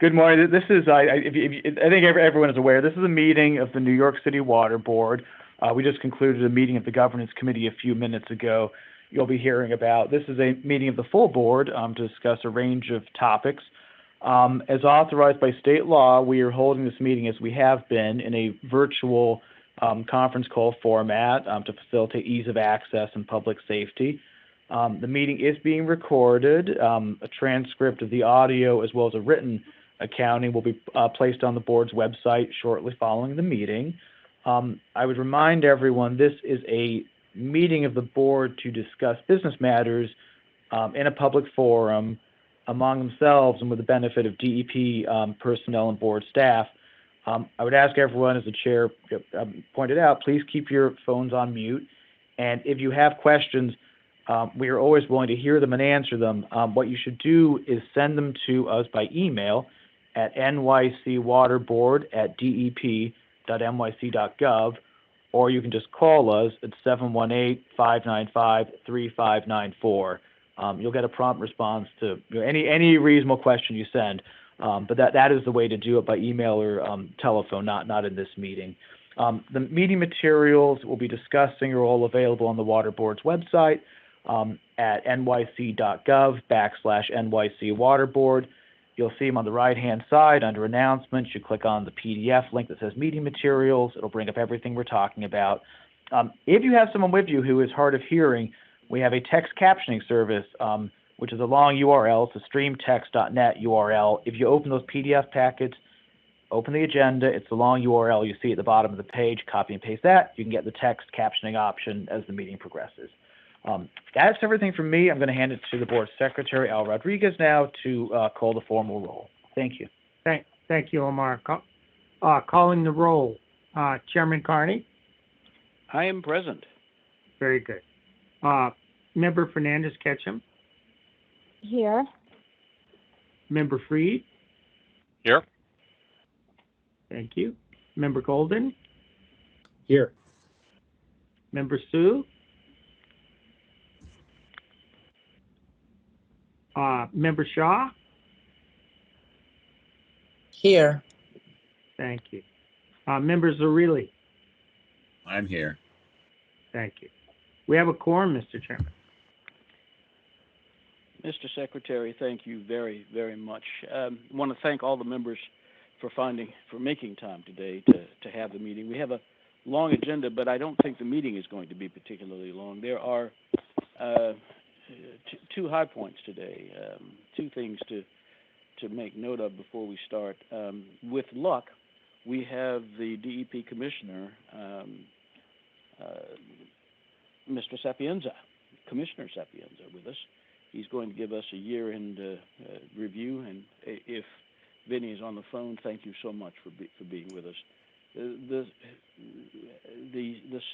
Good morning. This is, I think everyone is aware, this is a meeting of the New York City Water Board. We just concluded a meeting of the Governance Committee a few minutes ago. You'll be hearing about, this is a meeting of the full board to discuss a range of topics. As authorized by state law, we are holding this meeting as we have been in a virtual conference call format to facilitate ease of access and public safety. The meeting is being recorded. A transcript of the audio as well as a written accounting will be placed on the board's website shortly following the meeting. I would remind everyone this is a meeting of the board to discuss business matters in a public forum among themselves and with the benefit of DEP personnel and board staff. I would ask everyone, as the chair pointed out, please keep your phones on mute. And if you have questions, we are always willing to hear them and answer them. What you should do is send them to us by email at nycwaterboard@dep.nyc.gov, or you can just call us at 718-595-3594. You'll get a prompt response to any reasonable question you send, but that is the way to do it, by email or telephone, not in this meeting. The meeting materials we'll be discussing are all available on the Water Board's website at nyc.gov/nycwaterboard. You'll see them on the right-hand side under announcements. You click on the PDF link that says meeting materials. It'll bring up everything we're talking about. If you have someone with you who is hard of hearing, we have a text captioning service, which is a long URL. It's a streamtext.net URL. If you open those PDF packets, open the agenda, it's a long URL you see at the bottom of the page, copy and paste that. You can get the text captioning option as the meeting progresses. That's everything from me. I'm going to hand it to the board secretary, Al Rodriguez, now to call the formal roll. Thank you. Thank you, Omar. Calling the roll. Chairman Carney? I am present. Very good. Member Fernandez-Ketchum? Here. Member Freed? Here. Thank you. Member Golden? Here. Member Sue? Member Shaw? Here. Thank you. Member Zarrilli? I'm here. Thank you. We have a quorum, Mr. Chairman. Mr. Secretary, thank you very, very much. I want to thank all the members for making time today to have the meeting. We have a long agenda, but I don't think the meeting is going to be particularly long. There are two high points today, two things to make note of before we start. With luck, we have the DEP Commissioner, Mr. Sapienza, Commissioner Sapienza, with us. He's going to give us a year-end review, and if Vinny is on the phone, thank you so much for being with us. The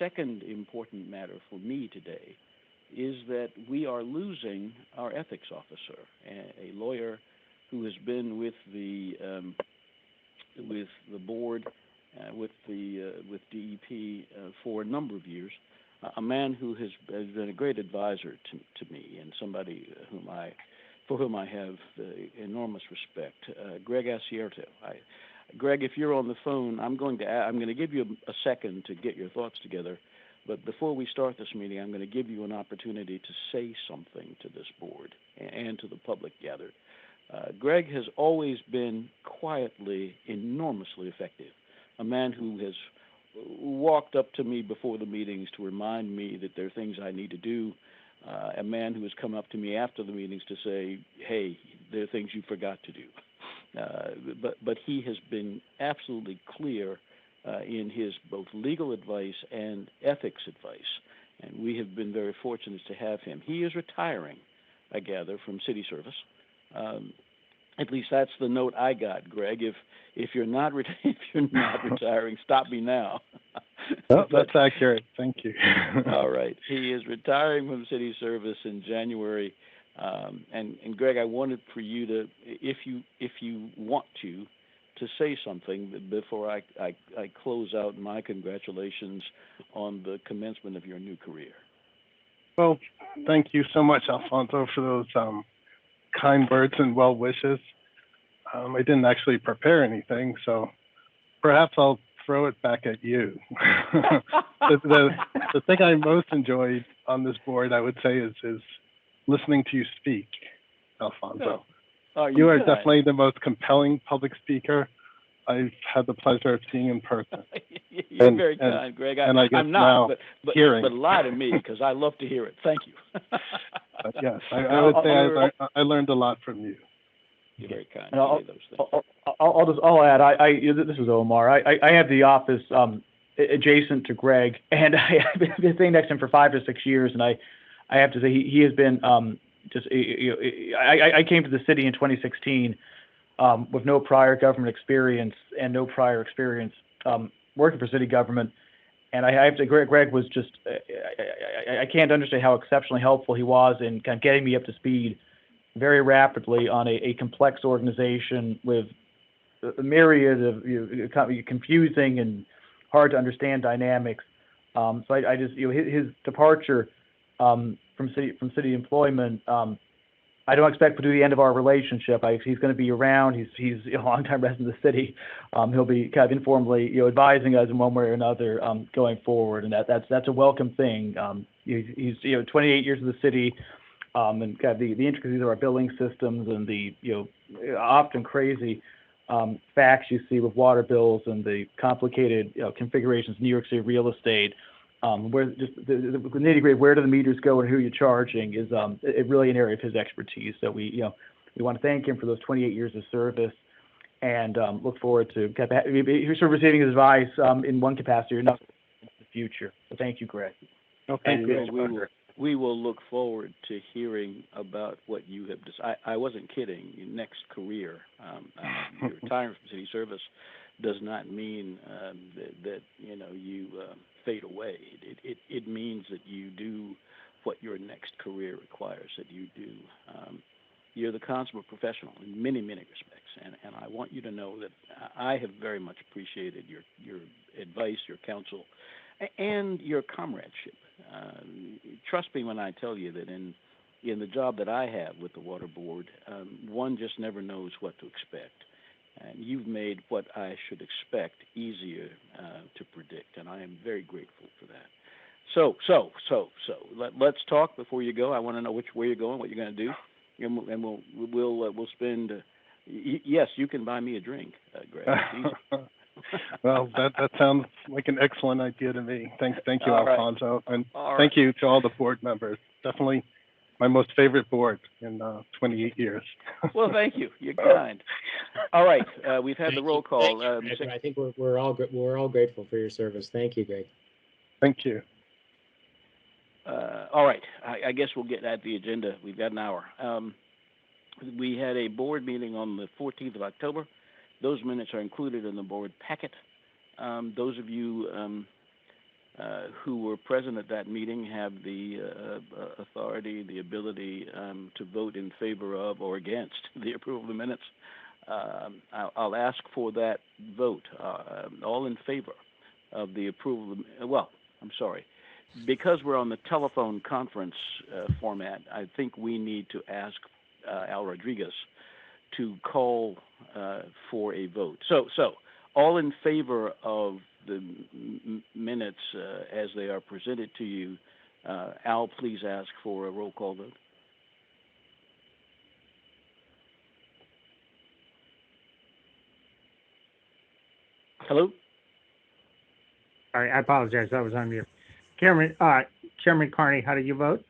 second important matter for me today is that we are losing our ethics officer, a lawyer who has been with the board, with DEP for a number of years. A man who has been a great advisor to me, and somebody for whom I have enormous respect. Greg Escierto. Greg, if you're on the phone, I'm going to give you a second to get your thoughts together. But before we start this meeting, I'm going to give you an opportunity to say something to this board and to the public gathered. Greg has always been quietly enormously effective. A man who has walked up to me before the meetings to remind me that there are things I need to do. A man who has come up to me after the meetings to say, hey, there are things you forgot to do. But he has been absolutely clear in his both legal advice and ethics advice, and we have been very fortunate to have him. He is retiring, I gather, from city service. At least that's the note I got, Greg. If you're not retiring, stop me now. Oh, that's accurate. Thank you. All right. He is retiring from city service in January. And Greg, I wanted for you to, if you want to say something before I close out my congratulations on the commencement of your new career. Well, thank you so much, Alfonso, for those kind words and well wishes. I didn't actually prepare anything, so perhaps I'll throw it back at you. The thing I most enjoyed on this board, I would say, is listening to you speak, Alfonso. You are definitely the most compelling public speaker I've had the pleasure of seeing in person. You're very kind, Greg. And I guess I'm not, but hearing. But lie to me, because I love to hear it. Thank you. But yes, I would say I learned a lot from you. You're very kind. And To say those things. I'll add. This is Omar. I have the office adjacent to Greg, and I've been sitting next to him for 5 or 6 years, and I have to say he has been I came to the city in 2016 with no prior government experience and no prior experience working for city government, and I have to. Greg was just I can't understand how exceptionally helpful he was in kind of getting me up to speed very rapidly on a complex organization with a myriad of confusing and hard to understand dynamics. So I just his departure from city employment. I don't expect to be the end of our relationship. He's going to be around. He's a longtime resident of the city. He'll be kind of informally advising us in one way or another going forward, and that's a welcome thing. He's 28 years in the city. And kind of the intricacies of our billing systems and the often crazy facts you see with water bills and the complicated configurations of New York City real estate, where just the nitty-gritty where do the meters go and who you're charging is really an area of his expertise. So we want to thank him for those 28 years of service, and look forward to sort of receiving his advice in one capacity or another in the future. So thank you, Greg. Oh, thank you. We will look forward to hearing about what you have decided. I wasn't kidding. Your next career, your retiring from city service, does not mean that you fade away. It means that you do what your next career requires that you do. You're the consummate professional in many, many respects, and I want you to know that I have very much appreciated your advice, your counsel, and your comradeship. Trust me when I tell you that in the job that I have with the Water Board, one just never knows what to expect. And you've made what I should expect easier to predict, and I am very grateful for that. So let's talk before you go. I want to know where you're going, what you're going to do, and we'll spend. Yes, you can buy me a drink, Greg. Well, that sounds like an excellent idea to me. Thank you, All Alfonso, right. and thank you to all the board members. Definitely my most favorite board in 28 years. Well, thank you. You're kind. All right, we've had the roll call. I think we're all grateful for your service. Thank you, Greg. Thank you. All right, I guess we'll get at the agenda. We've got an hour. We had a board meeting on the 14th of October. Those minutes are included in the board packet. Those of you who were present at that meeting have the authority, the ability to vote in favor of or against the approval of the minutes. I'll ask for that vote. All in favor of the approval of well, I'm sorry. Because we're on the telephone conference format, I think we need to ask Al Rodriguez to call for a vote. So all in favor of the minutes as they are presented to you, Al, please ask for a roll call vote. Hello? Sorry, I apologize. I was on mute. Chairman Carney, how do you vote?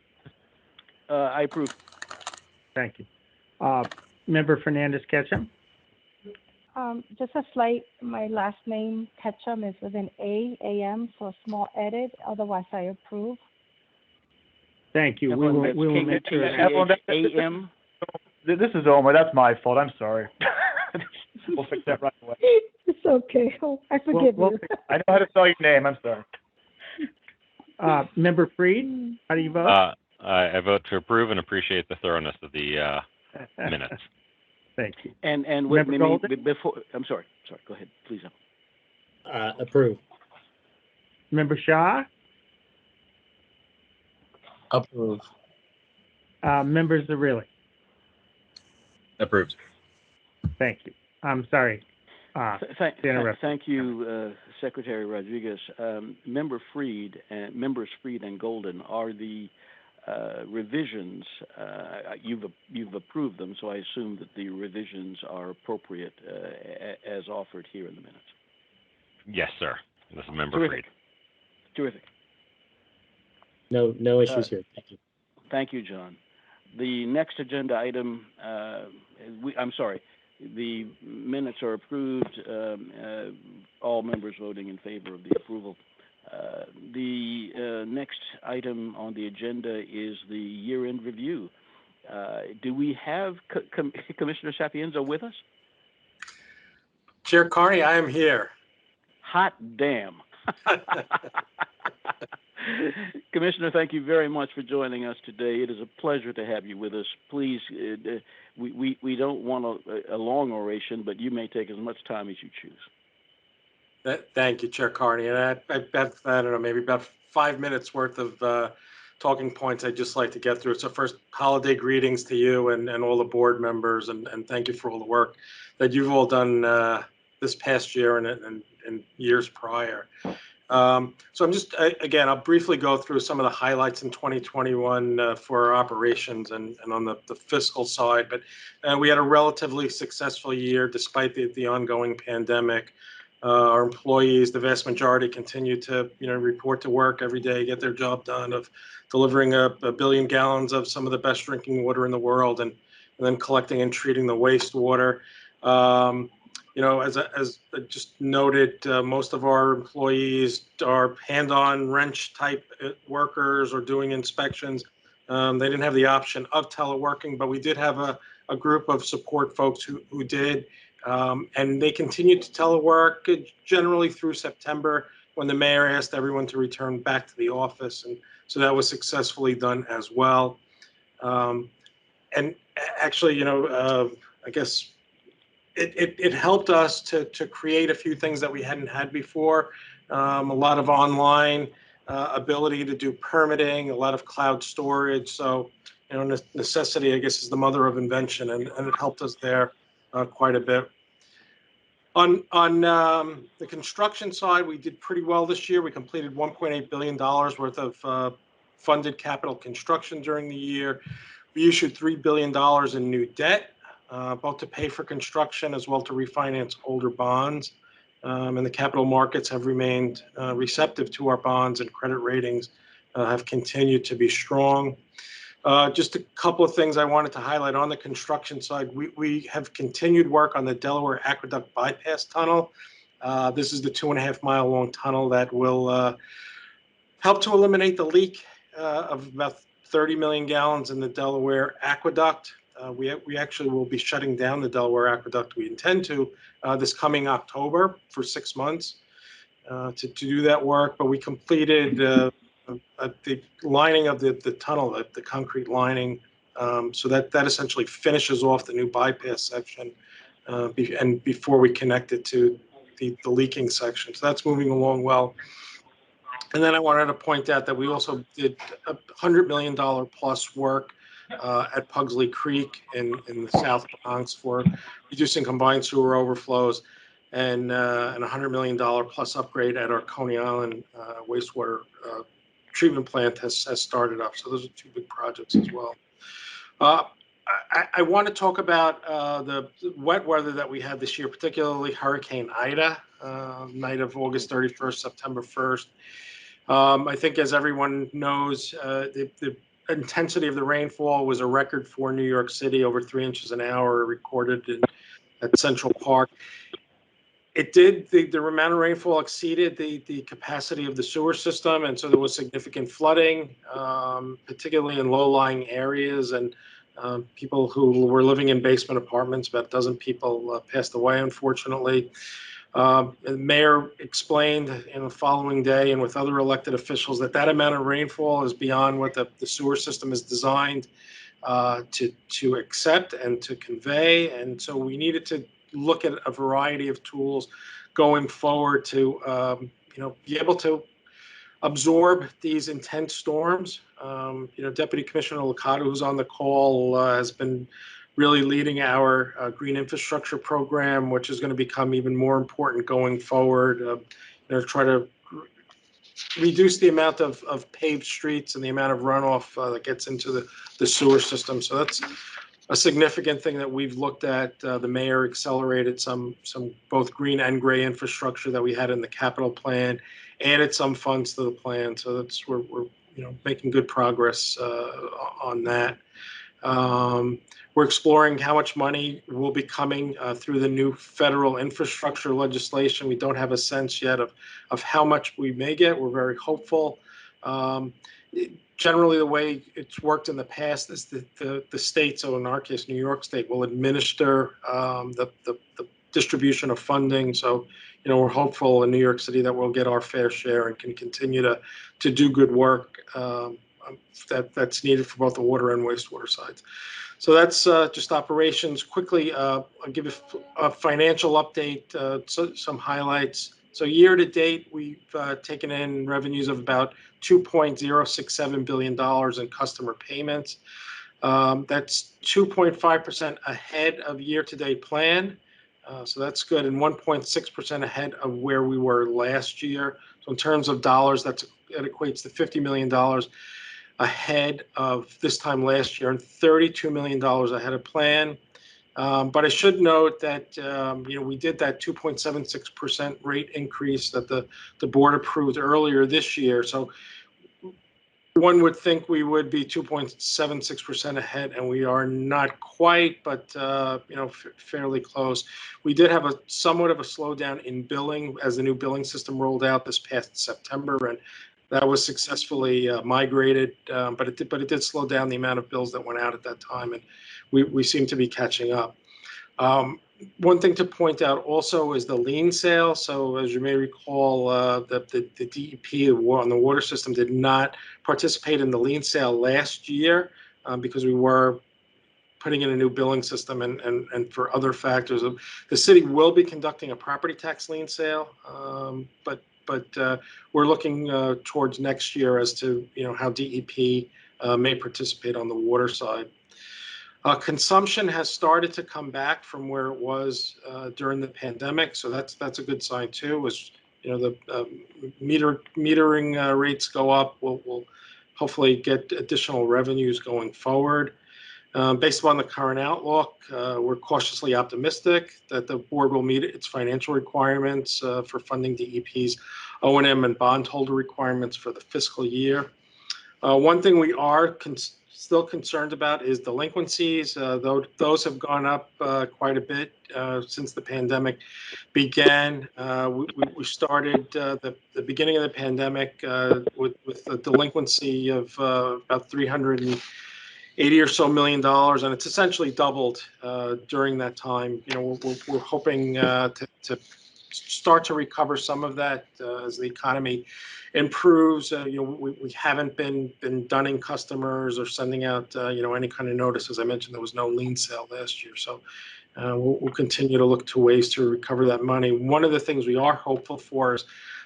I approve. Thank you. Member Fernandez Ketchum? Just a slight, my last name, Ketchum, is with an A-M, so a small edit. Otherwise, I approve. Thank you. We will make sure that. A-M? This is Omar. That's my fault. I'm sorry. We'll fix that right away. It's okay. Oh, I forgive you. I know how to spell your name. I'm sorry. Member Freed, how do you vote? I vote to approve and appreciate the thoroughness of the minutes. Thank you. And with Member me Golden? before, I'm sorry. Go ahead, please. Approve. Member Shaw? Approve. Member Zerilli? Approved. Thank you. I'm sorry. Thank you, Secretary Rodriguez. Members Freed and Golden are the revisions. You've approved them, so I assume that the revisions are appropriate as offered here in the minutes. Yes, sir. This is Member Freed. Terrific. No issues here. Thank you. Thank you, John. The next agenda item, the minutes are approved, all members voting in favor of the approval. The next item on the agenda is the year-end review. Do we have Commissioner Sapienza with us? Chair Carney, I am here. Hot damn. Commissioner, thank you very much for joining us today. It is a pleasure to have you with us. Please, we don't want a long oration, but you may take as much time as you choose. Thank you, Chair Carney. And I don't know, maybe about 5 minutes worth of talking points I'd just like to get through. So first, holiday greetings to you and all the board members, and thank you for all the work that you've all done this past year and years prior. So I'm just, again, I'll briefly go through some of the highlights in 2021 for our operations and on the fiscal side, but we had a relatively successful year despite the ongoing pandemic. Our employees, the vast majority, continue to report to work every day, get their job done of delivering a billion gallons of some of the best drinking water in the world, and then collecting and treating the wastewater. As I just noted, most of our employees are hand-on wrench type workers or doing inspections. They didn't have the option of teleworking, but we did have a group of support folks who did. And they continued to telework generally through September, when the mayor asked everyone to return back to the office. And so that was successfully done as well. And actually, I guess it helped us to create a few things that we hadn't had before. A lot of online ability to do permitting, a lot of cloud storage. So, necessity, I guess, is the mother of invention, and it helped us there quite a bit. On the construction side, we did pretty well this year. We completed $1.8 billion worth of funded capital construction during the year. We issued $3 billion in new debt, both to pay for construction as well to refinance older bonds. And the capital markets have remained receptive to our bonds, and credit ratings have continued to be strong. Just a couple of things I wanted to highlight on the construction side. We have continued work on the Delaware Aqueduct bypass tunnel. This is the 2.5-mile long tunnel that will help to eliminate the leak of about 30 million gallons in the Delaware Aqueduct. We actually will be shutting down the Delaware Aqueduct. We intend to this coming October for 6 months to do that work, but we completed the lining of the tunnel, the concrete lining, so that essentially finishes off the new bypass section and before we connect it to the leaking section. So that's moving along well. And then I wanted to point out that we also did $100 million plus work at Pugsley Creek in the South Bronx for reducing combined sewer overflows, and a $100 million plus upgrade at our Coney Island wastewater treatment plant has started up. So those are two big projects as well. I want to talk about the wet weather that we had this year, particularly Hurricane Ida, night of August 31st, September 1st. I think, as everyone knows, the intensity of the rainfall was a record for New York City, over 3 inches an hour recorded at Central Park. It did, the amount of rainfall exceeded the capacity of the sewer system, and so there was significant flooding, particularly in low-lying areas, and people who were living in basement apartments, about a dozen people passed away, unfortunately. The mayor explained in the following day, and with other elected officials, that amount of rainfall is beyond what the sewer system is designed to accept and to convey, and so we needed to look at a variety of tools going forward to be able to absorb these intense storms. Deputy Commissioner Licata, who's on the call, has been really leading our green infrastructure program, which is going to become even more important going forward. Try to reduce the amount of paved streets and the amount of runoff that gets into the sewer system. So that's a significant thing that we've looked at. The mayor accelerated some both green and gray infrastructure that we had in the capital plan, added some funds to the plan. So that's we're making good progress on that. We're exploring how much money will be coming through the new federal infrastructure legislation. We don't have a sense yet of how much we may get. We're very hopeful. Generally, the way it's worked in the past is that the state, so in our case, New York State, will administer the distribution of funding. So, we're hopeful in New York City that we'll get our fair share and can continue to do good work that's needed for both the water and wastewater sides. So that's just operations. Quickly, I'll give a financial update, some highlights. So year to date, we've taken in revenues of about $2.067 billion in customer payments. That's 2.5% ahead of year-to-date plan. So that's good, and 1.6% ahead of where we were last year. So in terms of dollars, that equates to $50 million ahead of this time last year and $32 million ahead of plan. But I should note that we did that 2.76% rate increase that the board approved earlier this year. So one would think we would be 2.76% ahead, and we are not quite, but fairly close. We did have somewhat of a slowdown in billing as the new billing system rolled out this past September, and that was successfully migrated, but it did slow down the amount of bills that went out at that time, and we seem to be catching up. One thing to point out also is the lien sale. So as you may recall, the DEP on the water system did not participate in the lien sale last year because we were putting in a new billing system and for other factors. The city will be conducting a property tax lien sale, but we're looking towards next year as to how DEP may participate on the water side. Consumption has started to come back from where it was during the pandemic, so that's a good sign too. As the metering rates go up, we'll hopefully get additional revenues going forward. Based upon the current outlook, we're cautiously optimistic that the board will meet its financial requirements for funding DEP's O&M and bondholder requirements for the fiscal year. One thing we are still concerned about is delinquencies. Though those have gone up quite a bit since the pandemic began. We started the beginning of the pandemic with a delinquency of about $380 or so million, and it's essentially doubled during that time. We're hoping to start to recover some of that as the economy improves. We haven't been dunning customers or sending out any kind of notice. As I mentioned, there was no lien sale last year, so we'll continue to look to ways to recover that money. One of the things we are hopeful for is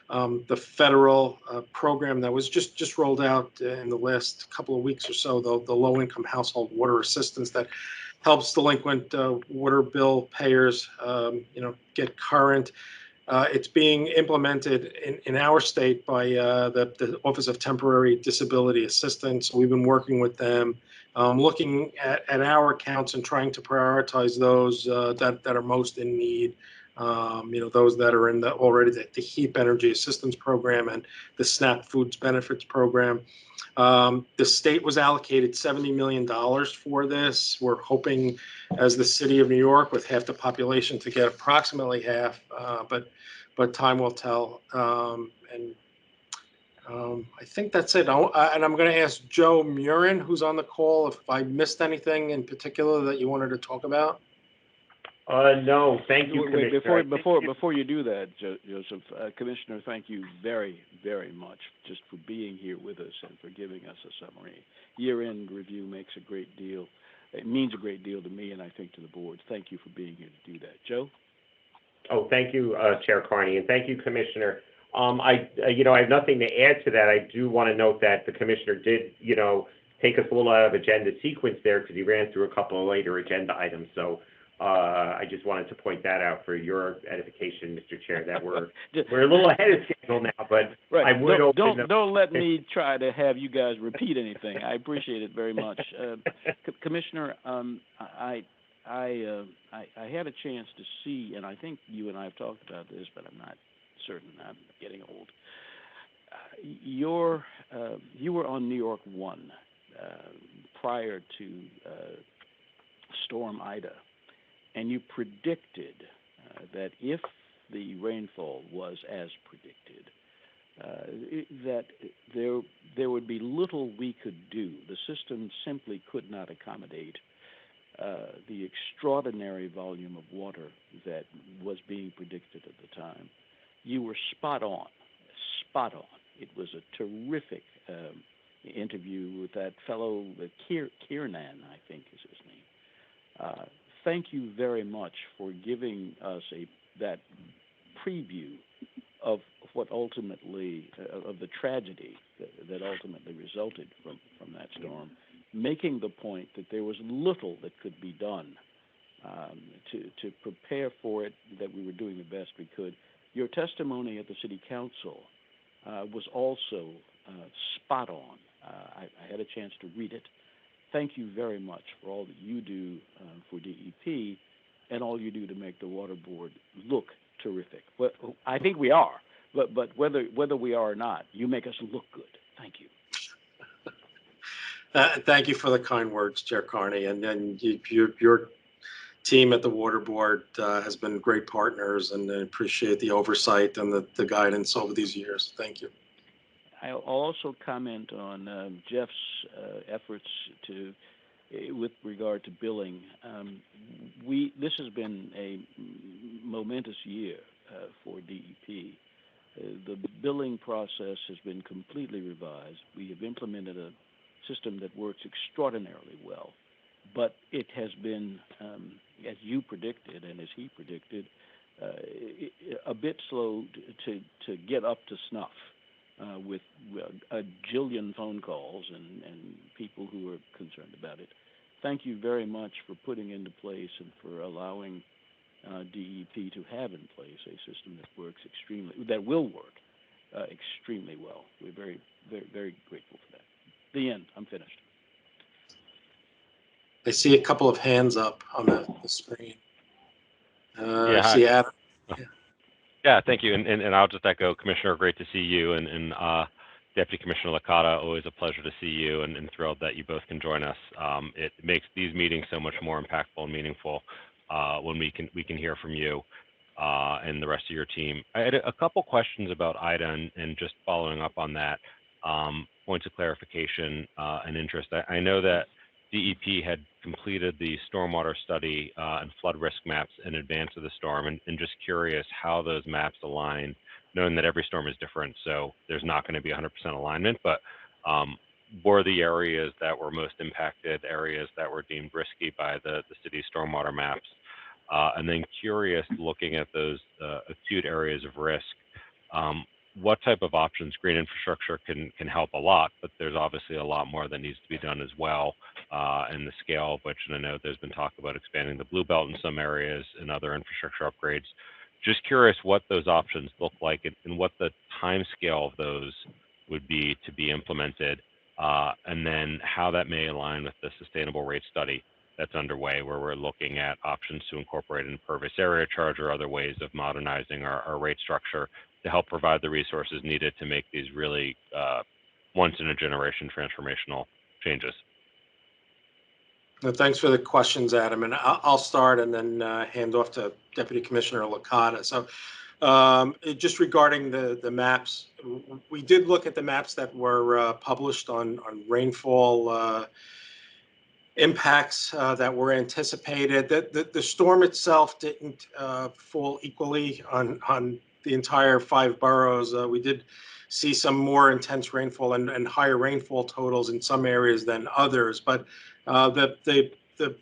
the federal program that was just rolled out in the last couple of weeks or so, the low-income household water assistance that helps delinquent water bill payers get current. It's being implemented in our state by the Office of Temporary Disability Assistance. We've been working with them, looking at our accounts and trying to prioritize those that are most in need. Those that are in already the HEAP Energy Assistance Program and the SNAP Foods Benefits Program. The state was allocated $70 million for this. We're hoping, as the city of New York, with half the population, to get approximately half, but time will tell. I think that's it. And I'm going to ask Joe Murin, who's on the call, if I missed anything in particular that you wanted to talk about. No, thank you, Commissioner. Before you do that, Joseph, Commissioner, thank you very, very much just for being here with us and for giving us a summary. Year-end review makes a great deal. It means a great deal to me, and I think to the board. Thank you for being here to do that. Joe? Oh, thank you, Chair Carney, and thank you, Commissioner. I have nothing to add to that. I do want to note that the Commissioner did, take us a little out of agenda sequence there because he ran through a couple of later agenda items. So I just wanted to point that out for your edification, Mr. Chair, that we're a little ahead of schedule now, but right. I would don't let me try to have you guys repeat anything. I appreciate it very much, Commissioner. I had a chance to see, and I think you and I have talked about this, but I'm not certain. I'm getting old. You were on New York 1 prior to Storm Ida, and you predicted that if the rainfall was as predicted, that there would be little we could do. The system simply could not accommodate the extraordinary volume of water that was being predicted at the time. You were spot on. It was a terrific interview with that fellow, Kiernan, I think is his name. Thank you very much for giving us that preview of what ultimately, of the tragedy that ultimately resulted from that storm, making the point that there was little that could be done to prepare for it, that we were doing the best we could. Your testimony at the City Council was also spot on. I had a chance to read it. Thank you very much for all that you do for DEP and all you do to make the Water Board look terrific. Well, I think we are, but whether we are or not, you make us look good. Thank you. Thank you for the kind words, Chair Carney, and your team at the Water Board has been great partners, and I appreciate the oversight and the guidance over these years. Thank you. I'll also comment on Jeff's efforts with regard to billing. This has been a momentous year for DEP. The billing process has been completely revised. We have implemented a system that works extraordinarily well, but it has been, as you predicted and as he predicted, a bit slow to get up to snuff. With a jillion phone calls and people who are concerned about it. Thank you very much for putting into place and for allowing DEP to have in place a system that will work extremely well. We're very, very, very grateful for that. The end. I'm finished. I see a couple of hands up on the screen. Yeah, I see Adam. Yeah, thank you. And I'll just echo, Commissioner, great to see you. And Deputy Commissioner Licata, always a pleasure to see you, and thrilled that you both can join us. It makes these meetings so much more impactful and meaningful when we can hear from you and the rest of your team. I had a couple questions about IDA and just following up on that, points of clarification and interest. I know that DEP had completed the stormwater study and flood risk maps in advance of the storm, and just curious how those maps align, knowing that every storm is different, so there's not going to be 100% alignment, but were the areas that were most impacted areas that were deemed risky by the city's stormwater maps? And then curious, looking at those acute areas of risk, what type of options? Green infrastructure can help a lot, but there's obviously a lot more that needs to be done as well, and the scale of which, and I know there's been talk about expanding the Blue Belt in some areas and other infrastructure upgrades. Just curious what those options look like and what the time scale of those would be to be implemented, and then how that may align with the sustainable rate study that's underway, where we're looking at options to incorporate an impervious area charge or other ways of modernizing our rate structure to help provide the resources needed to make these really once-in-a-generation transformational changes. Thanks for the questions, Adam. And I'll start and then hand off to Deputy Commissioner Licata. So just regarding the maps, we did look at the maps that were published on rainfall impacts that were anticipated. The storm itself didn't fall equally on the entire 5 boroughs. We did see some more intense rainfall and higher rainfall totals in some areas than others, but the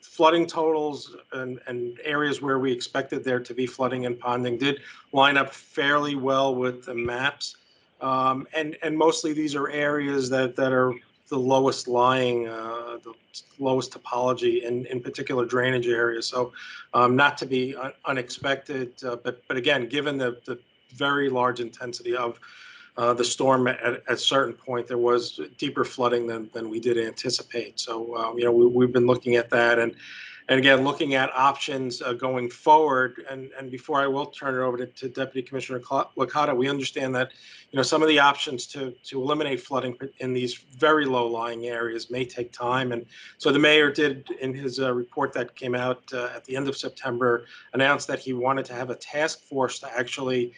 flooding totals and areas where we expected there to be flooding and ponding did line up fairly well with the maps. And mostly these are areas that are the lowest lying, the lowest topology in particular drainage areas. So not to be unexpected, but again, given the very large intensity of the storm at a certain point, there was deeper flooding than we did anticipate. So, we've been looking at that and again, looking at options going forward. And before I will turn it over to Deputy Commissioner Licata, we understand that, some of the options to eliminate flooding in these very low lying areas may take time. And so the mayor did, in his report that came out at the end of September, announce that he wanted to have a task force to actually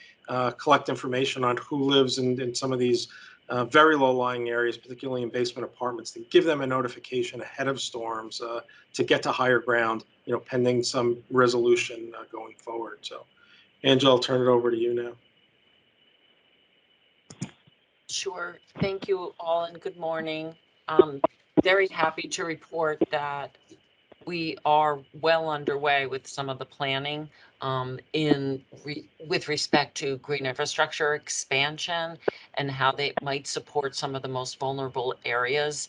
collect information on who lives in some of these very low-lying areas, particularly in basement apartments, to give them a notification ahead of storms to get to higher ground, pending some resolution going forward. So, Angela, I'll turn it over to you now. Sure. Thank you all and good morning. Very happy to report that we are well underway with some of the planning with respect to green infrastructure expansion and how they might support some of the most vulnerable areas.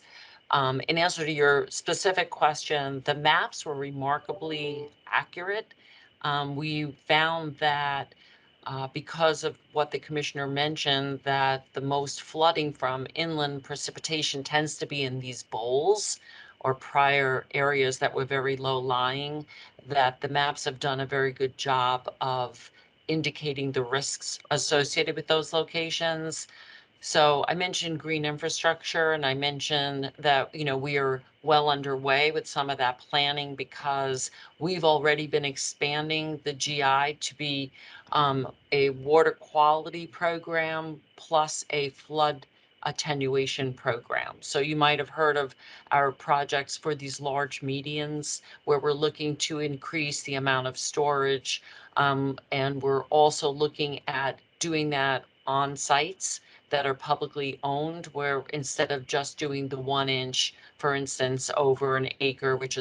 In answer to your specific question, the maps were remarkably accurate. We found that because of what the commissioner mentioned, that the most flooding from inland precipitation tends to be in these bowls or prior areas that were very low lying, that the maps have done a very good job of indicating the risks associated with those locations. So I mentioned green infrastructure, and I mentioned that, we are well underway with some of that planning because we've already been expanding the GI to be a water quality program plus a flood attenuation program. So you might have heard of our projects for these large medians where we're looking to increase the amount of storage. And we're also looking at doing that on sites that are publicly owned, where instead of just doing the 1 inch, for instance, over an acre, which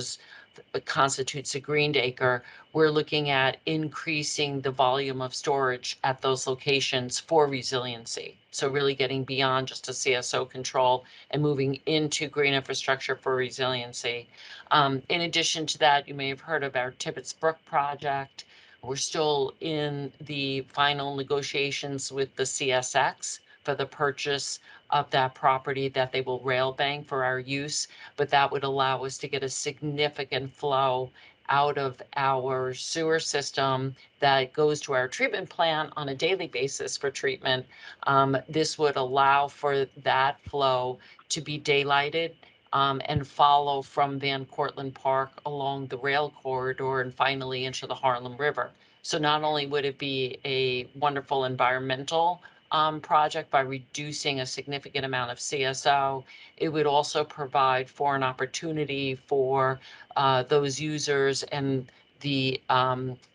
constitutes a greened acre, we're looking at increasing the volume of storage at those locations for resiliency. So really getting beyond just a CSO control and moving into green infrastructure for resiliency. In addition to that, you may have heard of our Tibbetts Brook project. We're still in the final negotiations with the CSX for the purchase of that property that they will rail bank for our use, but that would allow us to get a significant flow out of our sewer system that goes to our treatment plant on a daily basis for treatment. This would allow for that flow to be daylighted and follow from Van Cortlandt Park along the rail corridor and finally into the Harlem River. So not only would it be a wonderful environmental project by reducing a significant amount of CSO, it would also provide for an opportunity for those users and the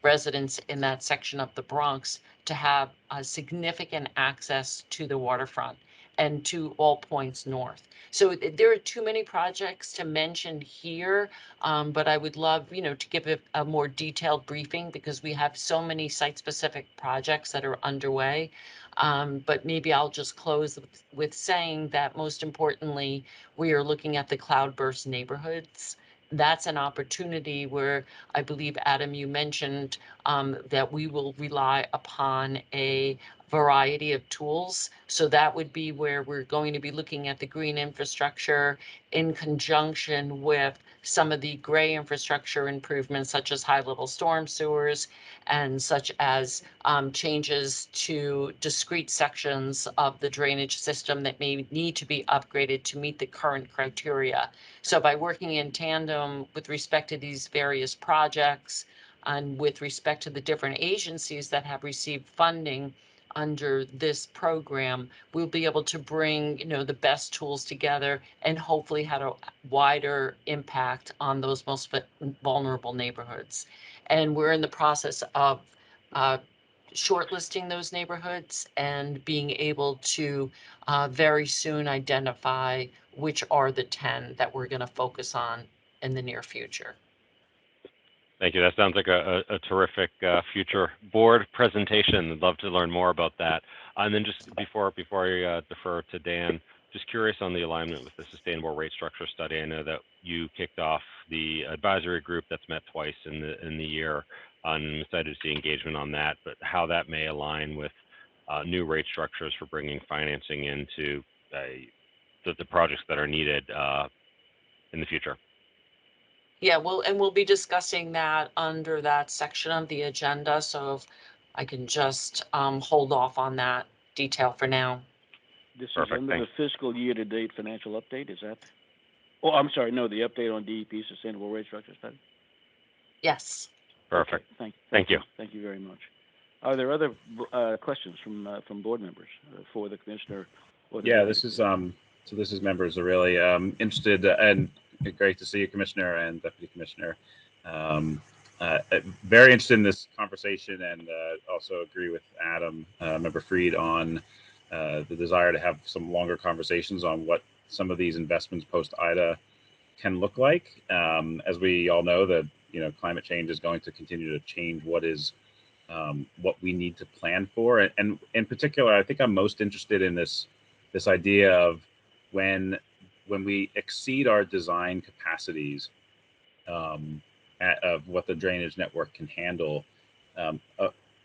residents in that section of the Bronx to have significant access to the waterfront and to all points north. So there are too many projects to mention here, but I would love, to give a more detailed briefing because we have so many site-specific projects that are underway. But maybe I'll just close with saying that most importantly, we are looking at the cloudburst neighborhoods. That's an opportunity where I believe, Adam, you mentioned that we will rely upon a variety of tools. So that would be where we're going to be looking at the green infrastructure in conjunction with some of the gray infrastructure improvements, such as high-level storm sewers and such as changes to discrete sections of the drainage system that may need to be upgraded to meet the current criteria. So by working in tandem with respect to these various projects and with respect to the different agencies that have received funding under this program, we'll be able to bring, the best tools together and hopefully have a wider impact on those most vulnerable neighborhoods. And we're in the process of shortlisting those neighborhoods and being able to very soon identify which are the 10 that we're going to focus on in the near future. Thank you. That sounds like a terrific future board presentation. I'd love to learn more about that. And then just before I defer to Dan, just curious on the alignment with the sustainable rate structure study. I know that you kicked off the advisory group that's met twice in the year. I'm excited to see engagement on that, but how that may align with new rate structures for bringing financing into the projects that are needed in the future. Yeah, we'll be discussing that under that section of the agenda. So if I can just hold off on that detail for now. This Perfect, is under thanks. the fiscal year-to-date financial update, is that? Oh, I'm sorry, no, the update on DEP Sustainable Rate Structure Study? Yes. Perfect. Okay, Thank you. Thank you very much. Are there other questions from board members for the commissioner? Or the Yeah, deputy this is so this is members are really interested, and great to see you, Commissioner and Deputy Commissioner. Very interested in this conversation, and also agree with Adam, Member Freed, on the desire to have some longer conversations on what some of these investments post IDA can look like. As we all know, that climate change is going to continue to change what is what we need to plan for, and in particular, I think I'm most interested in this idea of when we exceed our design capacities of what the drainage network can handle,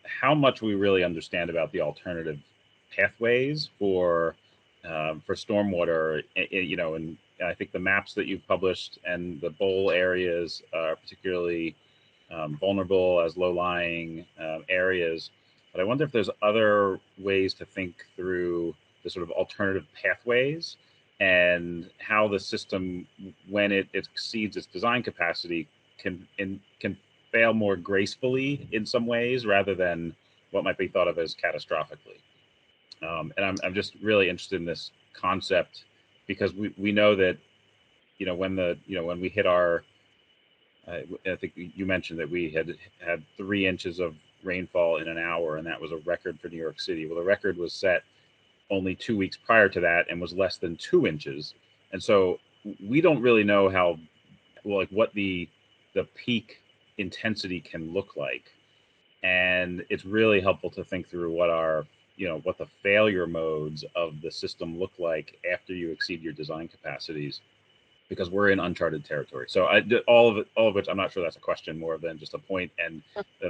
how much we really understand about the alternative pathways for stormwater. And I think the maps that you've published and the bowl areas are particularly vulnerable as low-lying areas. But I wonder if there's other ways to think through the sort of alternative pathways and how the system, when it exceeds its design capacity, can fail more gracefully in some ways rather than what might be thought of as catastrophically. And I'm just really interested in this concept because we know that when we hit our I think you mentioned that we had 3 inches of rainfall in an hour, and that was a record for New York City. Well, the record was set only 2 weeks prior to that and was less than 2 inches. And so we don't really know what the peak intensity can look like. And it's really helpful to think through what the failure modes of the system look like after you exceed your design capacities, because we're in uncharted territory. So all of which, I'm not sure that's a question, more than just a point, and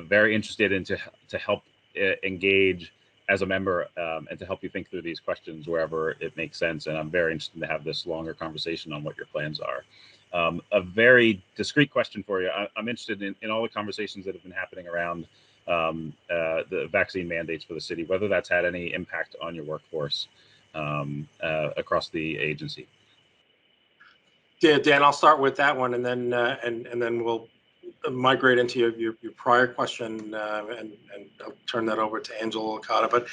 very interested in to help engage as a member and to help you think through these questions wherever it makes sense. And I'm very interested to have this longer conversation on what your plans are. A very discrete question for you. I'm interested in all the conversations that have been happening around the vaccine mandates for the city, whether that's had any impact on your workforce across the agency. Yeah, Dan, I'll start with that one, and then we'll migrate into your prior question, and I'll turn that over to Angela Licata. But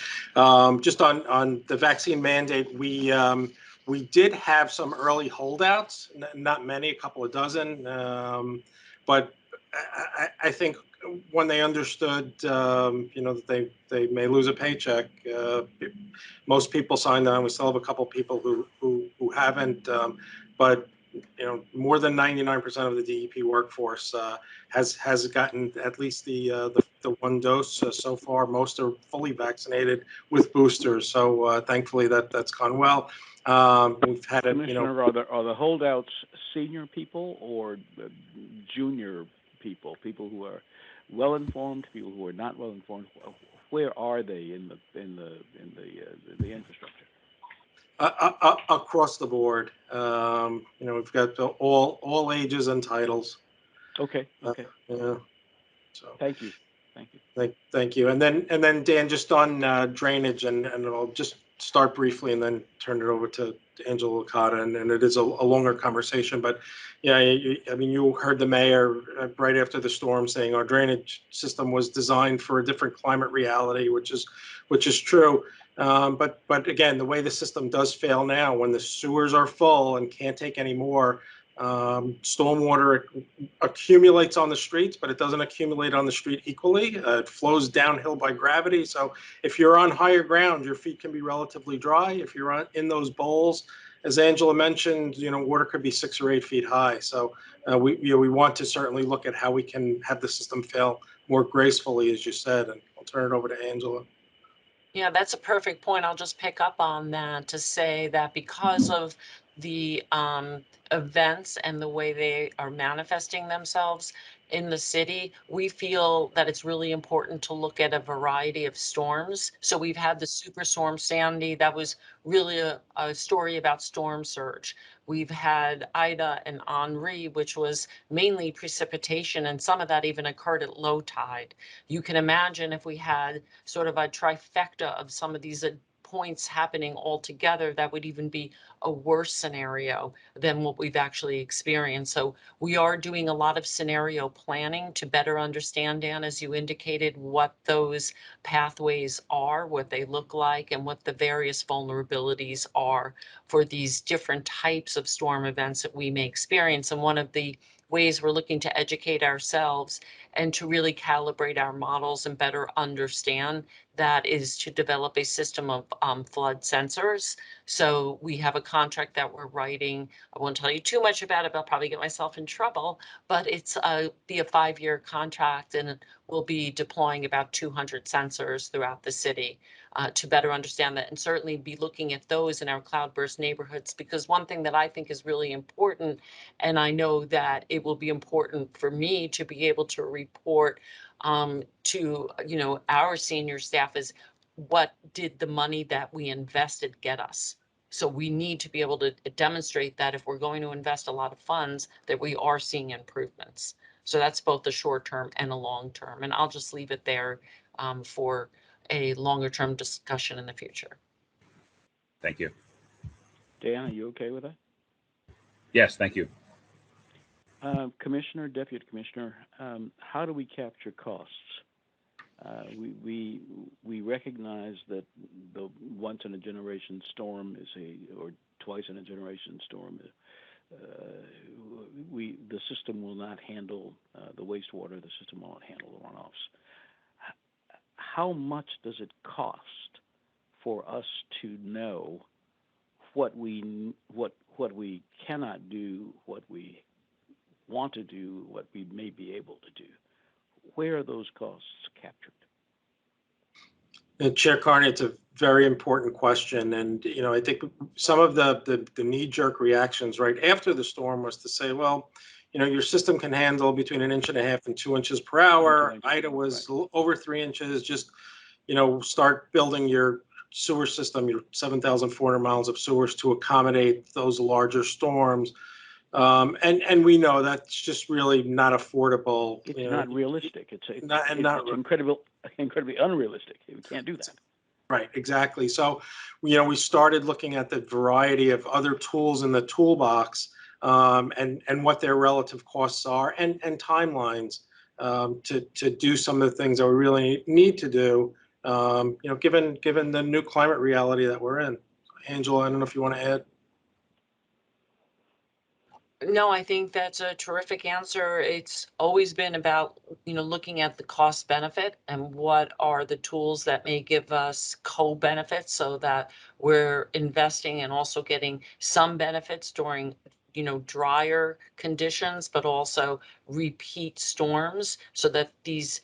just on the vaccine mandate, we did have some early holdouts, not many, a couple of dozen, but I think when they understood, that they may lose a paycheck, most people signed on. We still have a couple people who haven't, but more than 99% of the DEP workforce has gotten at least the 1 dose so far. Most are fully vaccinated with boosters, so thankfully that's gone well. We've had it. Commissioner, are the holdouts senior people or junior people who are well informed, people who are not well informed? Where are they in the infrastructure? Across the board, we've got all ages and titles. Okay. Yeah. So thank you. Thank you. And then Dan, just on drainage, and I'll just start briefly and then turn it over to Angela Licata, and it is a longer conversation. But yeah, you heard the mayor right after the storm saying our drainage system was designed for a different climate reality, which is true. But again, the way the system does fail now, when the sewers are full and can't take any more, stormwater accumulates on the streets, but it doesn't accumulate on the street equally. It flows downhill by gravity. So if you're on higher ground, your feet can be relatively dry. If you're in those bowls, as Angela mentioned, water could be 6 or 8 feet high. So we want to certainly look at how we can have the system fail more gracefully, as you said. And I'll turn it over to Angela. Yeah, that's a perfect point. I'll just pick up on that to say that because of the events and the way they are manifesting themselves in the city, we feel that it's really important to look at a variety of storms. So we've had the Superstorm Sandy, that was really a story about storm surge. We've had Ida and Henri, which was mainly precipitation, and some of that even occurred at low tide. You can imagine if we had sort of a trifecta of some of these points happening all together, that would even be a worse scenario than what we've actually experienced. So we are doing a lot of scenario planning to better understand, Dan, as you indicated, what those pathways are, what they look like, and what the various vulnerabilities are for these different types of storm events that we may experience. And one of the ways we're looking to educate ourselves and to really calibrate our models and better understand that is to develop a system of flood sensors. So we have a contract that we're writing. I won't tell you too much about it, I'll probably get myself in trouble, but it's be a 5-year contract, and we'll be deploying about 200 sensors throughout the city to better understand that, and certainly be looking at those in our cloudburst neighborhoods. Because one thing that I think is really important, and I know that it will be important for me to be able to report to our senior staff, is what did the money that we invested get us? So we need to be able to demonstrate that if we're going to invest a lot of funds, that we are seeing improvements. So that's both the short term and a long term. And I'll just leave it there for a longer term discussion in the future. Thank you. Dan, are you okay with that? Yes, thank you. Commissioner, Deputy Commissioner, how do we capture costs? We recognize that the once in a generation storm or twice in a generation storm. The system will not handle the wastewater. The system will not handle the runoffs. How much does it cost for us to know what we cannot do, what we want to do, what we may be able to do? Where are those costs captured? Chair Carney, it's a very important question. And, I think some of the knee-jerk reactions right after the storm was to say, well, your system can handle between 1.5 inches and 2 inches per hour. Ida was over 3 inches. Just, start building your sewer system, your 7,400 miles of sewers to accommodate those larger storms. And we know that's just really not affordable. It's not realistic. It's incredibly unrealistic. We can't do that. Right, exactly. So, we started looking at the variety of other tools in the toolbox, and what their relative costs are, and timelines to do some of the things that we really need to do. Given the new climate reality that we're in. Angela, I don't know if you want to add. No, I think that's a terrific answer. It's always been about, looking at the cost benefit and what are the tools that may give us co-benefits so that we're investing and also getting some benefits during, drier conditions, but also repeat storms so that these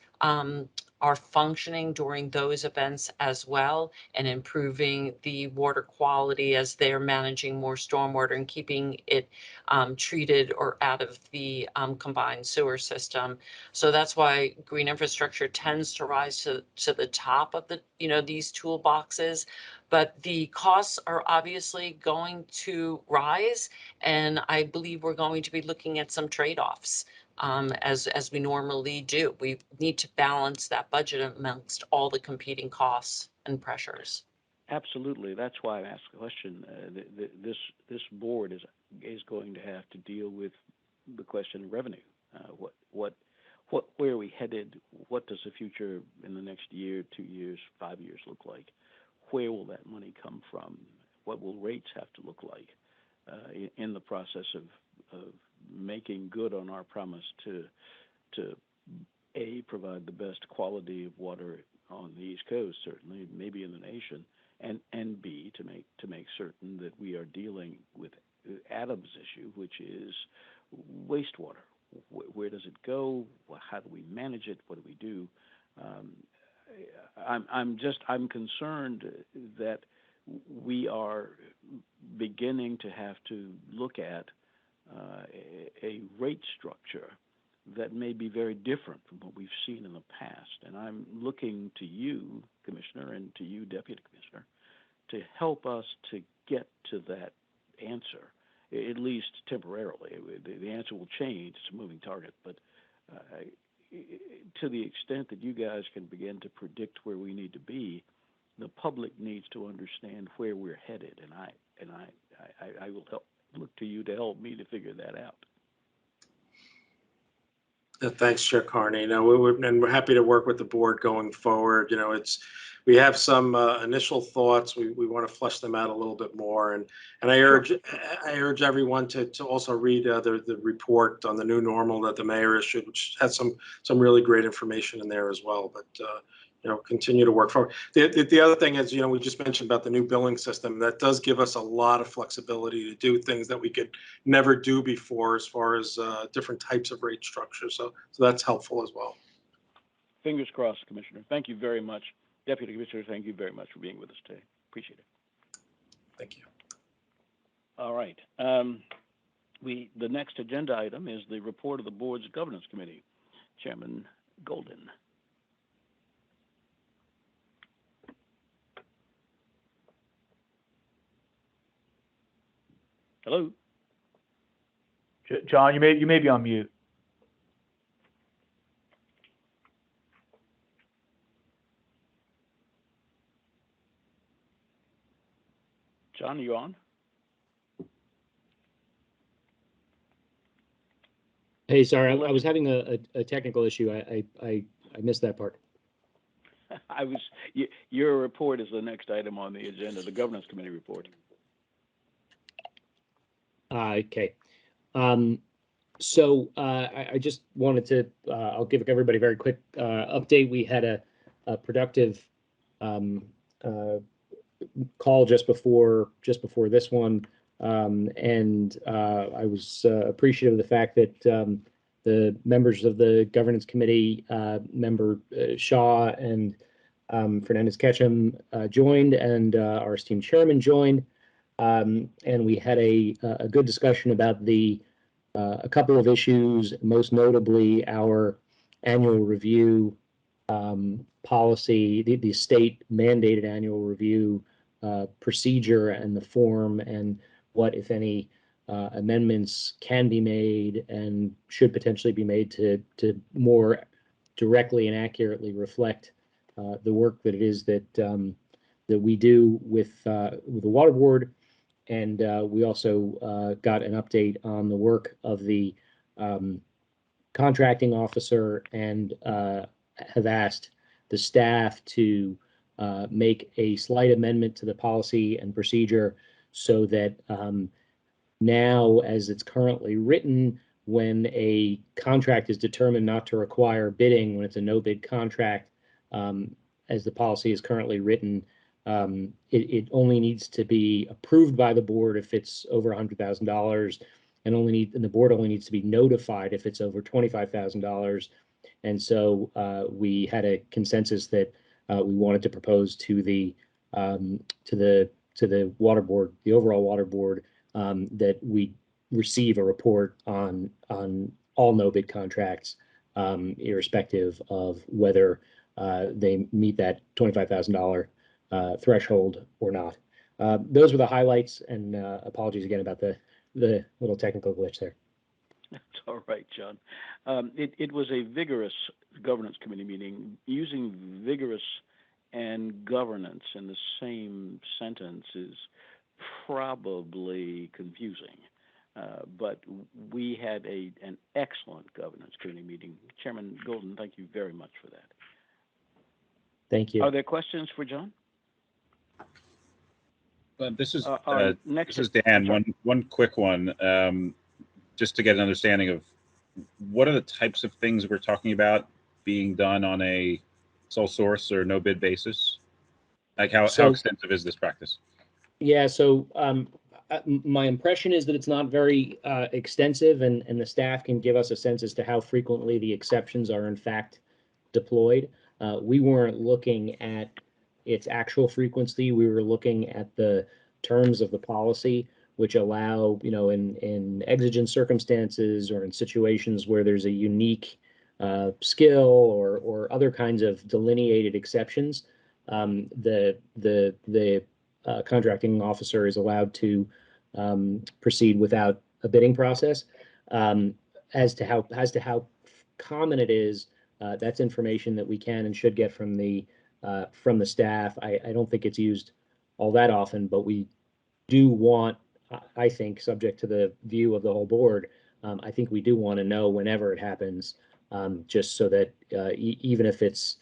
are functioning during those events as well, and improving the water quality as they're managing more stormwater and keeping it treated or out of the combined sewer system. So that's why green infrastructure tends to rise to the top of the, these toolboxes. But the costs are obviously going to rise, and I believe we're going to be looking at some trade-offs. As we normally do. We need to balance that budget amongst all the competing costs and pressures. Absolutely. That's why I asked the question. This board is going to have to deal with the question of revenue. Where are we headed? What does the future in the next year, 2 years, 5 years look like? Where will that money come from? What will rates have to look like in the process of making good on our promise to provide the best quality of water on the East Coast, certainly, maybe in the nation, and B, to make certain that we are dealing with Adam's issue, which is wastewater. Where does it go? How do we manage it? What do we do? I'm concerned that we are beginning to have to look at a rate structure that may be very different from what we've seen in the past. And I'm looking to you, Commissioner, and to you, Deputy Commissioner, to help us to get to that answer, at least temporarily. The answer will change. It's a moving target, but to the extent that you guys can begin to predict where we need to be, the public needs to understand where we're headed, and I will look to you to help me to figure that out. Thanks, Chair Carney. No, we're happy to work with the board going forward. We have some initial thoughts. We want to flesh them out a little bit more, and I urge everyone to also read the report on the new normal that the mayor issued, which has some really great information in there as well. But continue to work forward. The other thing is, we just mentioned about the new billing system. That does give us a lot of flexibility to do things that we could never do before, as far as different types of rate structures. So that's helpful as well. Fingers crossed, Commissioner. Thank you very much. Deputy Commissioner, thank you very much for being with us today. Appreciate it. Thank you. All right. The next agenda item is the report of the board's governance committee. Chairman Golden. Hello. John, you may be on mute. John, are you on? Hey, sorry, I was having a technical issue. I missed that part. Your report is the next item on the agenda, the governance committee report. Okay. So I just wanted to, I'll give everybody a very quick update. We had a productive call just before this one, and I was appreciative of the fact that the members of the governance committee, member Shaw and Fernandez Ketchum joined, and our esteemed chairman joined. And we had a good discussion about a couple of issues, most notably our annual review policy, the state mandated annual review procedure and the form, and what, if any, amendments can be made and should potentially be made to more directly and accurately reflect the work that it is that we do with the water board. And we also got an update on the work of the contracting officer, and have asked the staff to make a slight amendment to the policy and procedure so that now, as it's currently written, when a contract is determined not to require bidding, when it's a no bid contract, as the policy is currently written, it only needs to be approved by the board if it's over $100,000, and the board only needs to be notified if it's over $25,000. And so we had a consensus that we wanted to propose to the water board, the overall water board, that we receive a report on all no bid contracts, irrespective of whether they meet that $25,000 threshold or not. Those were the highlights, and apologies again about the little technical glitch there. That's all right, John. It was a vigorous governance committee meeting. Using vigorous and governance in the same sentence is probably confusing, but we had an excellent governance committee meeting. Chairman Golden, thank you very much for that. Thank you. Are there questions for John? This is next Dan. One quick one, just to get an understanding of what are the types of things we're talking about being done on a sole source or no bid basis. Like how extensive is this practice? Yeah, so my impression is that it's not very extensive, and the staff can give us a sense as to how frequently the exceptions are in fact deployed. we weren't looking at its actual frequency. We were looking at the terms of the policy, which allow, in exigent circumstances or in situations where there's a unique skill or other kinds of delineated exceptions, the contracting officer is allowed to proceed without a bidding process. As to how common it is, that's information that we can and should get from the staff. I don't think it's used all that often, but we do want, I think, subject to the view of the whole board, I think we do want to know whenever it happens, just so that even if it's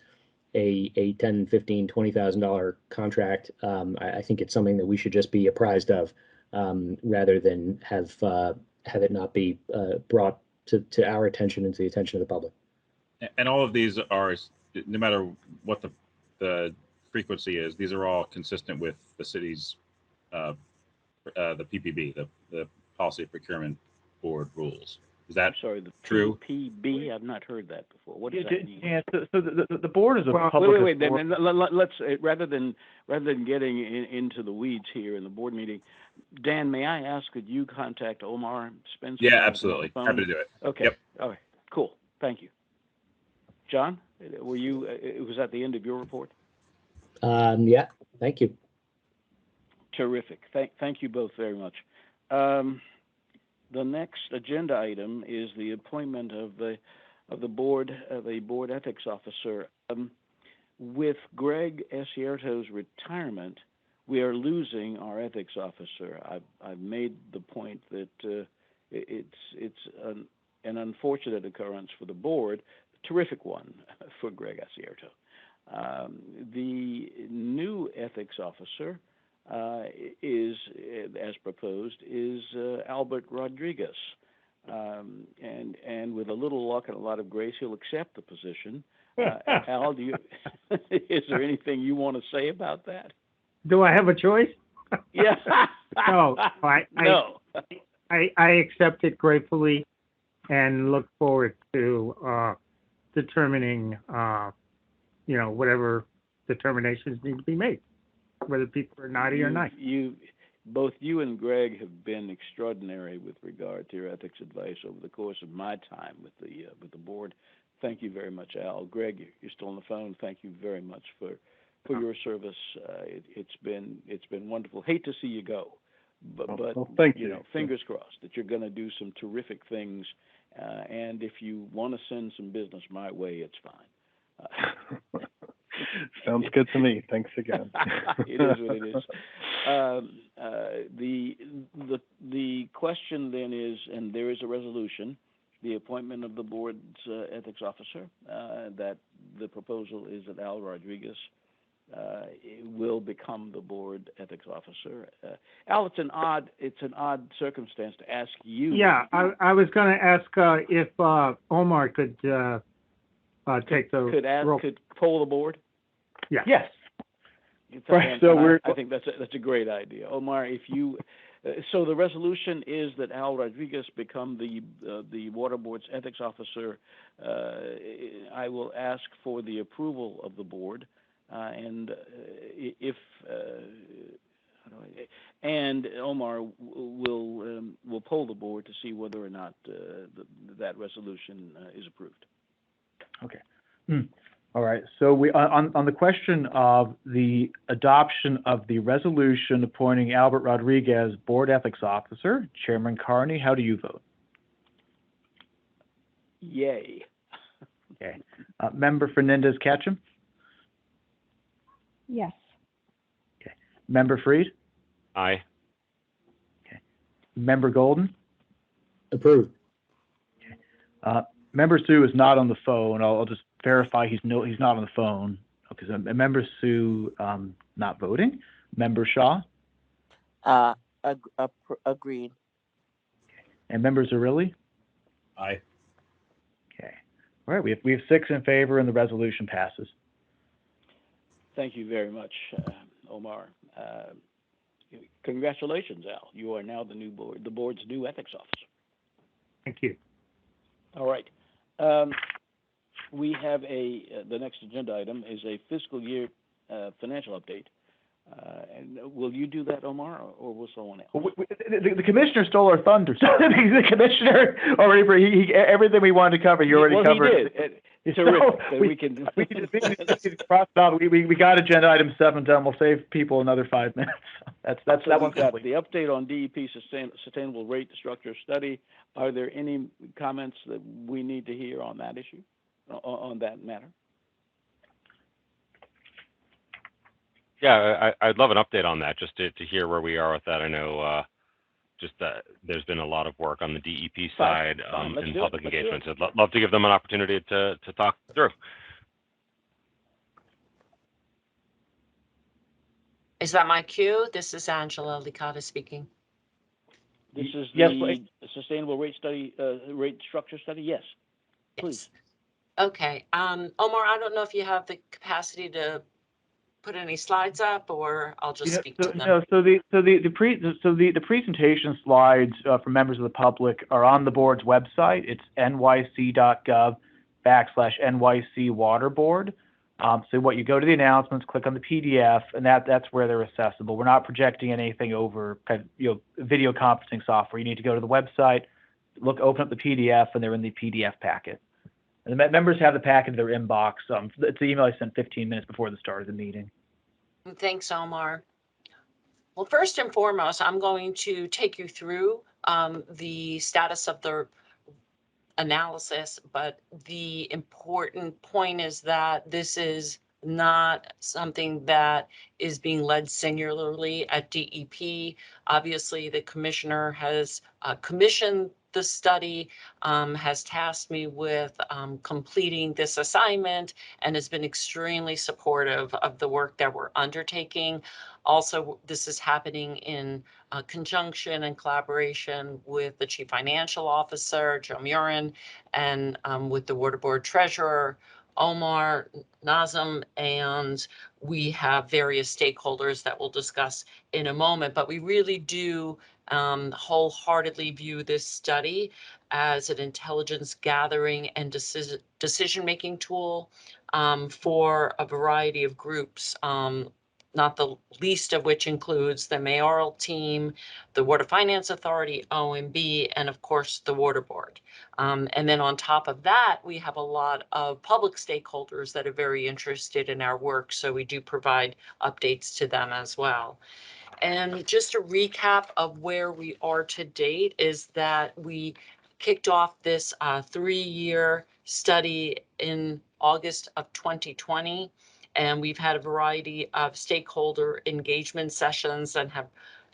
a $10,000, $15,000, $20,000 contract, I think it's something that we should just be apprised of, rather than have it not be brought to our attention and to the attention of the public. And all of these are, no matter what the frequency is, these are all consistent with the city's the PPB, the Policy Procurement Board rules. Is that the true? PPB? I've not heard that before. What does that mean? Yeah, so the board is a public. Wait. Then let's rather than getting into the weeds here in the board meeting, Dan, may I ask that you contact Omar Spencer? Yeah, absolutely. Happy to do it. Okay. Yep. All right. Cool. Thank you. John, were you? Was that the end of your report? Yeah. Thank you. Terrific. Thank you both very much. The next agenda item is the appointment of the board ethics officer. With Greg Escierto's retirement, we are losing our ethics officer. I've made the point that it's an unfortunate occurrence for the board, a terrific one for Greg Escierto. The new ethics officer is, as proposed, is Albert Rodriguez, and with a little luck and a lot of grace, he'll accept the position. Al, is there anything you want to say about that? Do I have a choice? Yeah. No, No. I accept it gratefully and look forward to determining, whatever determinations need to be made, whether people are naughty or nice. Both you and Greg have been extraordinary with regard to your ethics advice over the course of my time with the board. Thank you very much, Al. Greg, you're still on the phone. Thank you very much for your service. It's been wonderful. Hate to see you go, but thank you. Fingers crossed that you're going to do some terrific things. And if you want to send some business my way, it's fine. Sounds good to me. Thanks again. It is what it is. The question then is, and there is a resolution, the appointment of the board's ethics officer. That the proposal is that Al Rodriguez will become the board ethics officer. Al, it's an odd circumstance to ask you. Yeah, I was going to ask if Omar could take the role. Could poll the board. Yeah. Yes. Right. So I think that's a great idea, Omar. If you, so the resolution is that Al Rodriguez become the water board's ethics officer. I will ask for the approval of the board, and if and Omar will poll the board to see whether or not that resolution is approved. Okay. All right. So we on the question of the adoption of the resolution appointing Albert Rodriguez board ethics officer, Chairman Carney, how do you vote? Yay. Okay. Member Fernandez-Ketchum? Yes. Okay. Member Freed? Aye. Okay. Member Golden? Approved. Okay. Member Sue is not on the phone. I'll just verify he's not on the phone. Okay, so Member Sue not voting. Member Shaw? Agreed. Okay. And Member Zerilli? Aye. Okay. All right, we have 6 in favor and the resolution passes. Thank you very much, Omar. Congratulations, Al. You are now the board's new ethics officer. Thank you. All right. we have the next agenda item is a fiscal year financial update. And will you do that, Omar, or will someone else? Well, the commissioner stole our thunder. So the commissioner already everything we wanted to cover. He already covered. He did. Terrific. So we can cross it out. We got agenda item 7 done. We'll save people another 5 minutes. That's so that one's got complete. The update on DEP sustainable rate structure study. Are there any comments that we need to hear on that issue, on that matter? Yeah, I'd love an update on that, just to hear where we are with that. I know just that there's been a lot of work on the DEP side in public engagement. So I'd love to give them an opportunity to talk through. Is that my cue? This is Angela Licata speaking. This is yes, the sustainable rate study, rate structure study? Yes, please. Yes. Okay. Omar, I don't know if you have the capacity to put any slides up, or I'll just speak to them. No, so the presentation slides for members of the public are on the board's website. It's nyc.gov/nycwaterboard. So what you go to the announcements, click on the PDF, and that's where they're accessible. We're not projecting anything over video conferencing software. You need to go to the website, open up the PDF, and they're in the PDF packet. And the members have the packet in their inbox. It's the email I sent 15 minutes before the start of the meeting. Thanks, Omar. Well, first and foremost, I'm going to take you through the status of the analysis, but the important point is that this is not something that is being led singularly at DEP. Obviously, the commissioner has commissioned the study, has tasked me with completing this assignment, and has been extremely supportive of the work that we're undertaking. Also, this is happening in conjunction and collaboration with the Chief Financial Officer, Joe Murin, and with the Water Board Treasurer, Omar, Nazem, and we have various stakeholders that we'll discuss in a moment. But we really do wholeheartedly view this study as an intelligence gathering and decision-making tool for a variety of groups, not the least of which includes the mayoral team, the Water Finance Authority, OMB, and of course the Water Board. And then on top of that, we have a lot of public stakeholders that are very interested in our work, so we do provide updates to them as well. And just a recap of where we are to date is that we kicked off this 3-year study in August of 2020. And we've had a variety of stakeholder engagement sessions and have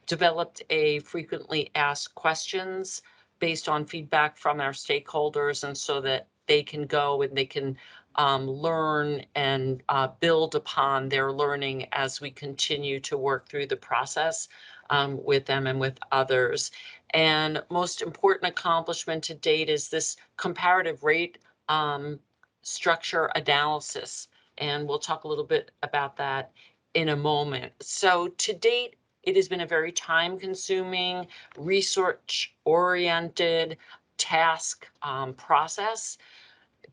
developed a frequently asked questions based on feedback from our stakeholders, and so that they can go and they can learn and build upon their learning as we continue to work through the process with them and with others. And most important accomplishment to date is this comparative rate structure analysis. And we'll talk a little bit about that in a moment. So to date, it has been a very time-consuming, research-oriented task process,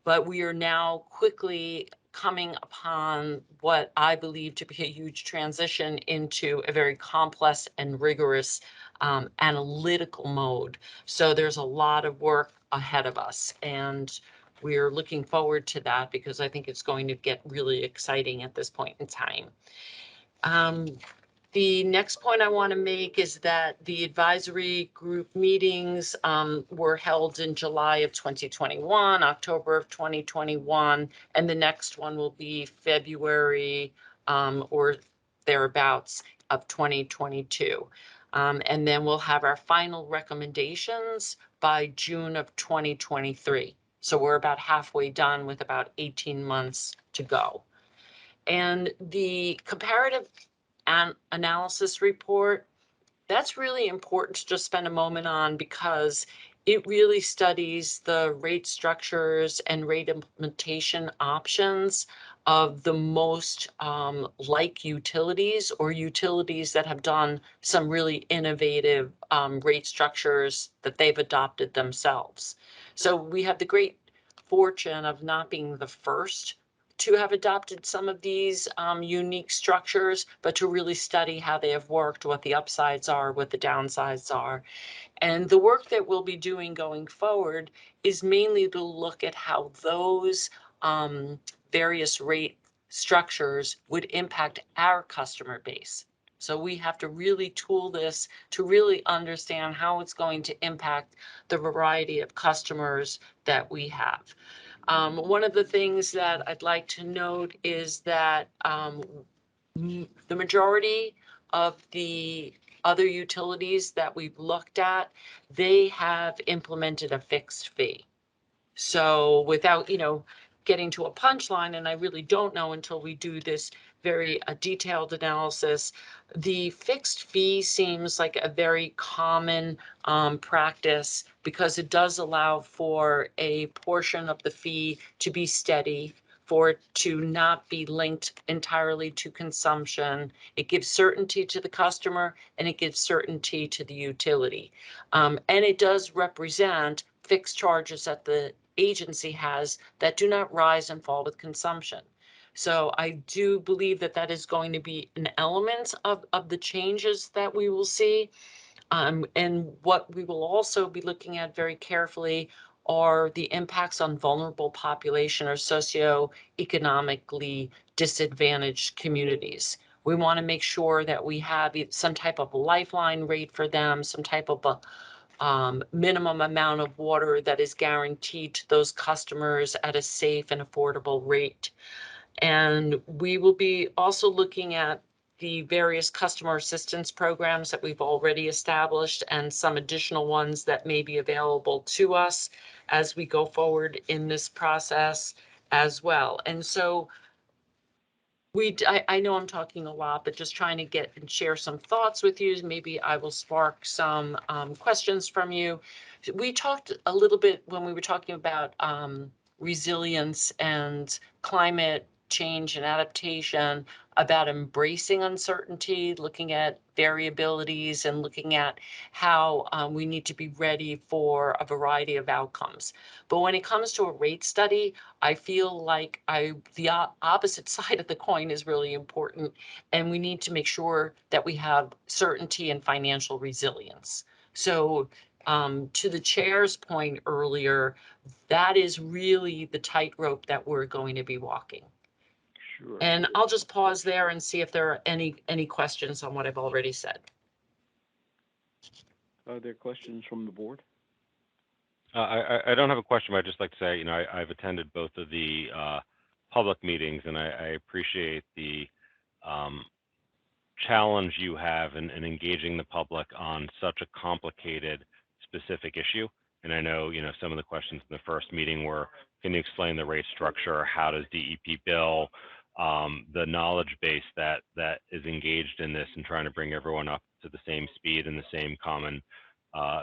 but we are now quickly coming upon what I believe to be a huge transition into a very complex and rigorous analytical mode. So there's a lot of work ahead of us, and we're looking forward to that because I think it's going to get really exciting at this point in time. The next point I want to make is that the advisory group meetings were held in July of 2021, October of 2021, and the next one will be February or thereabouts of 2022. And then we'll have our final recommendations by June of 2023. So we're about halfway done with about 18 months to go. And the comparative analysis report, that's really important to just spend a moment on because it really studies the rate structures and rate implementation options of the most like utilities or utilities that have done some really innovative rate structures that they've adopted themselves. So we have the great fortune of not being the first to have adopted some of these unique structures, but to really study how they have worked, what the upsides are, what the downsides are. And the work that we'll be doing going forward is mainly to look at how those various rate structures would impact our customer base. So we have to really tool this to really understand how it's going to impact the variety of customers that we have. One of the things that I'd like to note is that the majority of the other utilities that we've looked at, they have implemented a fixed fee. So without, getting to a punchline, and I really don't know until we do this very detailed analysis, the fixed fee seems like a very common practice because it does allow for a portion of the fee to be steady, for it to not be linked entirely to consumption. It gives certainty to the customer and it gives certainty to the utility. And it does represent fixed charges that the agency has that do not rise and fall with consumption. So I do believe that that is going to be an element of the changes that we will see. And what we will also be looking at very carefully are the impacts on vulnerable population or socioeconomically disadvantaged communities. We want to make sure that we have some type of lifeline rate for them, some type of a minimum amount of water that is guaranteed to those customers at a safe and affordable rate. And we will be also looking at the various customer assistance programs that we've already established and some additional ones that may be available to us as we go forward in this process as well. And so I know I'm talking a lot, but just trying to get and share some thoughts with you. Maybe I will spark some questions from you. We talked a little bit when we were talking about resilience and climate change and adaptation, about embracing uncertainty, looking at variabilities and looking at how we need to be ready for a variety of outcomes. But when it comes to a rate study, I feel like the opposite side of the coin is really important, and we need to make sure that we have certainty and financial resilience. So to the chair's point earlier, that is really the tightrope that we're going to be walking. Sure. And I'll just pause there and see if there are any questions on what I've already said. Are there questions from the board? I don't have a question, but I'd just like to say, I've attended both of the public meetings, and I appreciate the challenge you have in engaging the public on such a complicated, specific issue. And I know, some of the questions in the first meeting were, can you explain the rate structure? How does DEP bill? The knowledge base that is engaged in this and trying to bring everyone up to the same speed and the same common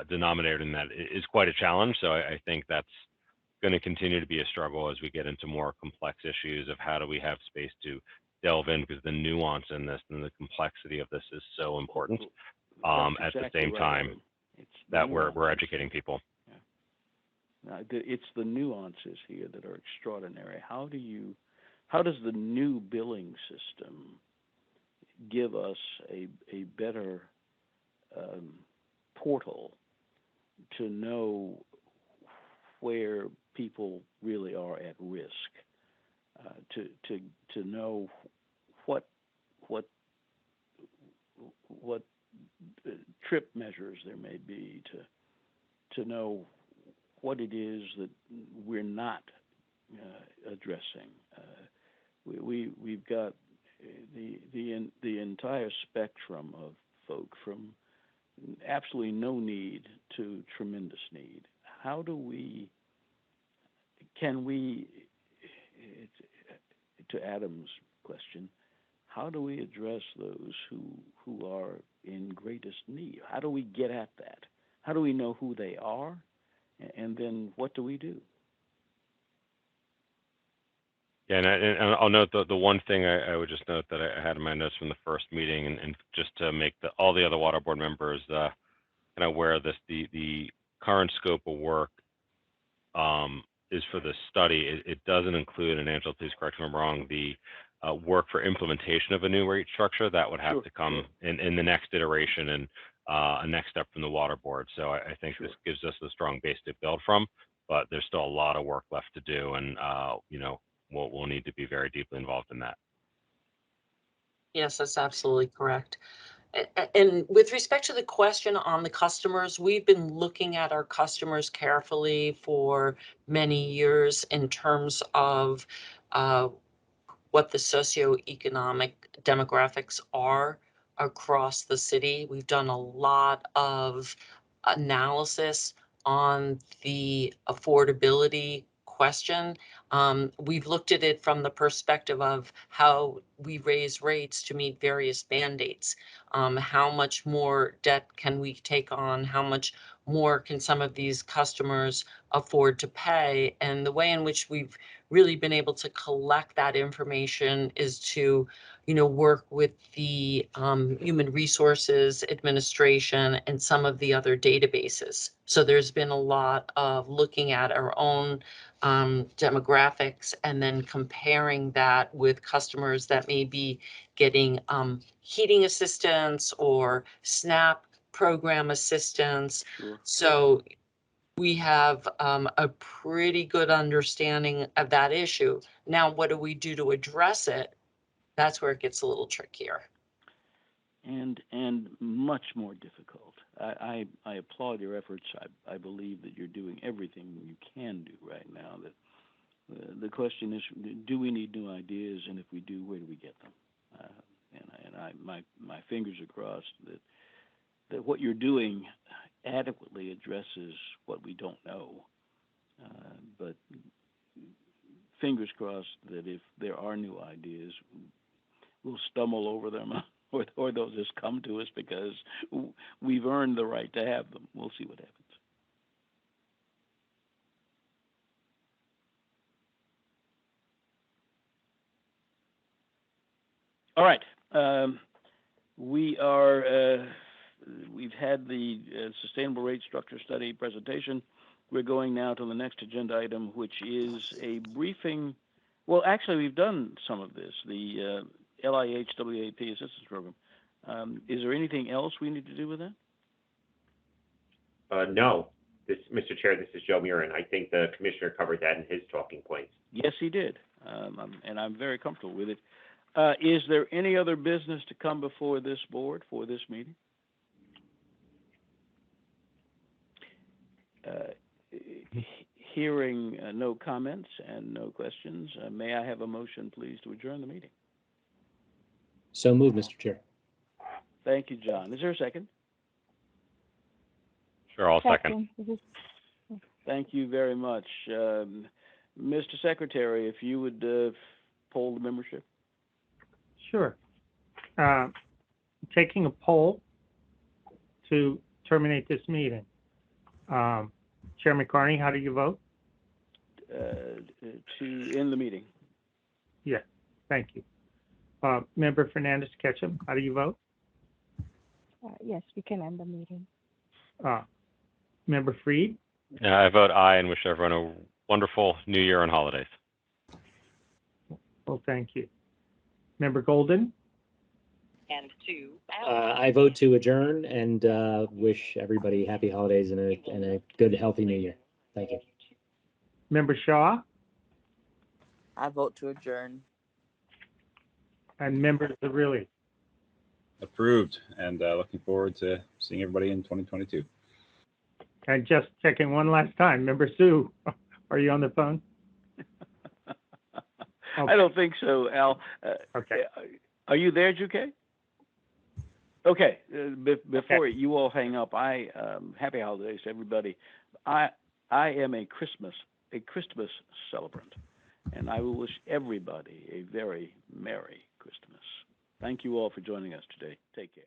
denominator in that is quite a challenge. So I think that's going to continue to be a struggle as we get into more complex issues of how do we have space to delve in, because the nuance in this and the complexity of this is so important. At the same time that we're educating people. Yeah. It's the nuances here that are extraordinary. How does the new billing system give us a better portal to know where people really are at risk, to know what trip measures there may be, to know what it is that we're not addressing. We've got the entire spectrum of folk from absolutely no need to tremendous need. How do we, to Adam's question, how do we address those who are in greatest need? How do we get at that? How do we know who they are? And then what do we do? Yeah, and I'll note the one thing I would just note that I had in my notes from the first meeting, and just to make all the other water board members kind of aware of this, the current scope of work is for the study. It doesn't include, and Angela, please correct me if I'm wrong, the work for implementation of a new rate structure. That would have to come in the next iteration and a next step from the water board. So I think this gives us a strong base to build from, but there's still a lot of work left to do, and we'll need to be very deeply involved in that. Yes, that's absolutely correct. And with respect to the question on the customers, we've been looking at our customers carefully for many years in terms of what the socioeconomic demographics are across the city. We've done a lot of analysis on the affordability question. We've looked at it from the perspective of how we raise rates to meet various mandates. How much more debt can we take on? How much more can some of these customers afford to pay? And the way in which we've really been able to collect that information is to, work with the Human Resources Administration and some of the other databases. So there's been a lot of looking at our own demographics and then comparing that with customers that may be getting heating assistance or SNAP program assistance. Sure. So we have a pretty good understanding of that issue. Now, what do we do to address it? That's where it gets a little trickier. And much more difficult. I applaud your efforts. I believe that you're doing everything you can do right now. That the question is, do we need new ideas? And if we do, where do we get them? My fingers are crossed that what you're doing adequately addresses what we don't know. But fingers crossed that if there are new ideas, we'll stumble over them or they'll just come to us because we've earned the right to have them. We'll see what happens. All right. We've had the Sustainable Rate Structure Study presentation. We're going now to the next agenda item, which is a briefing. Well, actually, we've done some of this, the LIH WAP Assistance Program. Is there anything else we need to do with that? No. Mr. Chair, this is Joe Murin. I think the commissioner covered that in his talking points. Yes, he did, and I'm very comfortable with it. Is there any other business to come before this board for this meeting? Hearing no comments and no questions, may I have a motion, please, to adjourn the meeting? So moved, Mr. Chair. Thank you, John. Is there a second? Sure, I'll second. Thank you very much. Mr. Secretary, if you would poll the membership. Sure. Taking a poll to terminate this meeting. Chairman Carney, how do you vote? To end the meeting. Yes, thank you. Member Fernandez Ketchum, how do you vote? Yes, we can end the meeting. Member Freed? Yeah, I vote aye and wish everyone a wonderful New Year and holidays. Well, thank you. Member Golden? And two. I vote to adjourn and wish everybody happy holidays and a good, healthy new year. Thank you. Member Shaw? I vote to adjourn. And Member Zerilli? Approved, and looking forward to seeing everybody in 2022. And just checking one last time, Member Sue, are you on the phone? I don't think so, Al. Okay. Are you there, Juke? Okay. Before you all hang up, happy holidays to everybody. I am a Christmas celebrant, and I will wish everybody a very Merry Christmas. Thank you all for joining us today. Take care.